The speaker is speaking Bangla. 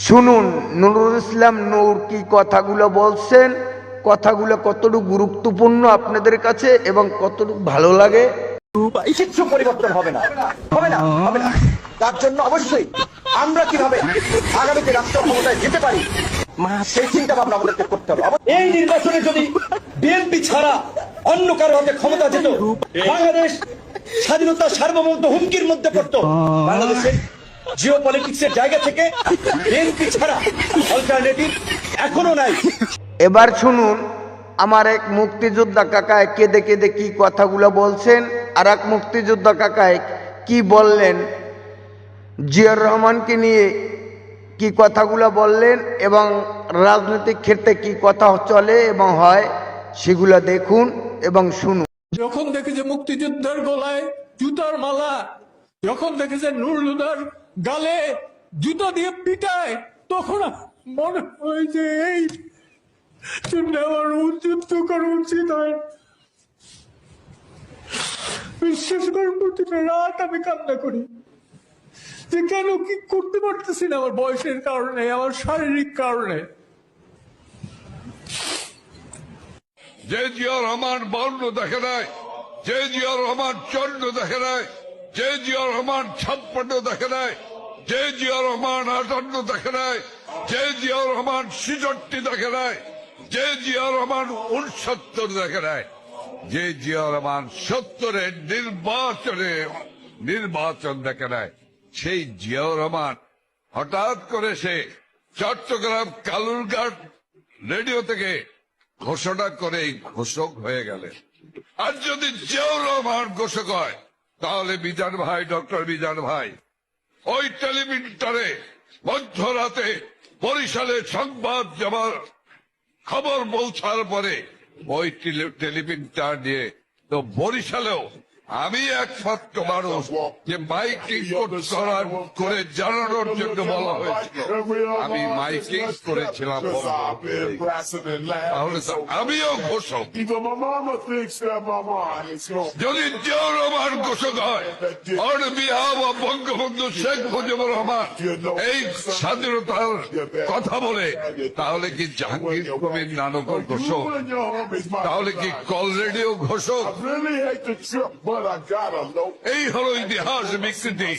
শুনুন নুরুল ইসলাম নূর কি কথাগুলো বলছেন, কথাগুলো কতটুকু গুরুত্বপূর্ণ আপনাদের কাছে এবং কতটুকু ভালো লাগে। কিচ্ছু পরিবর্তন হবে না, হবে না, হবে না। তার জন্য অবশ্যই আমরা কিভাবে আগামীতে রাষ্ট্র ক্ষমতায় যেতে পারি সেই চিন্তা ভাবনা আমাদেরকে করতে হবে। এই নির্বাচনে যদি বিএনপি ছাড়া অন্য কারো হাতে ক্ষমতা যেত, বাংলাদেশ স্বাধীনতা সার্বভৌমত্ব হুমকির মধ্যে পড়তো। বাংলাদেশের জিও পলিটিক্সের জায়গা থেকে বিএনপি ছাড়া অল্টারনেটিভ এখনো নাই। এবার শুনুন আমার এক মুক্তিযোদ্ধা কাকায় কেঁদে কেঁদে কি কথাগুলো বলছেন, আর এক মুক্তিযোদ্ধা কাকায় কি বললেন, জিয়াউর রহমানকে নিয়ে কি কথাগুলো বললেন এবং রাজনৈতিক ক্ষেত্রে কি কথা চলে এবং হয় সেগুলো দেখুন এবং শুনুন। যখন দেখেছে মুক্তিযোদ্ধার গলায় জুতার মালা, যখন দেখেছে নুরুলদার গালে জুতা দিয়ে পিটায়, তখন মনে হয় যে এই জন্য আমার যুদ্ধ করা উচিত হয়। বিশ্বাস করার প্রতিটা রাত আমি কান্না করি যে কেন কি করতে পারতেছি না, আমার বয়সের কারণে, আমার শারীরিক কারণে। যে জিয়াউর রহমান বর্ণ দেখে নাই, যে জিয়াউর রহমান চন্দ্র দেখে নাই, যে জিয়াউর রহমান 56 দেখে নাই, যে জিয়াউর রহমান 58 দেখে নাই, যে জিয়াউর রহমান 66 দেখে নাই, যে জিয়াউর রহমান 69 দেখে নাই, যে জিয়াউর রহমান 70-এর নির্বাচন দেখে নাই, সেই জিয়াউর রহমান হঠাৎ করে সে চট্টগ্রাম কালুরঘাট রেডিও থেকে ঘোষণা করে ঘোষক হয়ে গেলেন। আর যদি জিয়াউর রহমান ঘোষক হয় তাহলে বিজান ভাই, ডক্টর বিজান ভাই, ওই টেলিভিশনে মধ্যরাতে বরিশালে সংবাদ জমার খবর পৌঁছার পরে ওই টেলিভিশনটা নিয়ে তো বরিশালেও আমি একমাত্র মানুষ যে মাইকিং করে জানানোর জন্য বলা হয়েছিল, আমি মাইকিং করেছিলাম। তাহলে আমিও ঘোষক। যদি জিয়াউর রহমান ঘোষক হয়, on behalf of Bangabandhu Sheikh Mujibur Rahman এই স্বাধীনতার কথা বলে, তাহলে কি জাহাঙ্গীর কবির নানকও ঘোষক? তাহলে কি কল রেডিও ঘোষক? এই হলো ইতিহাস বিকৃতি।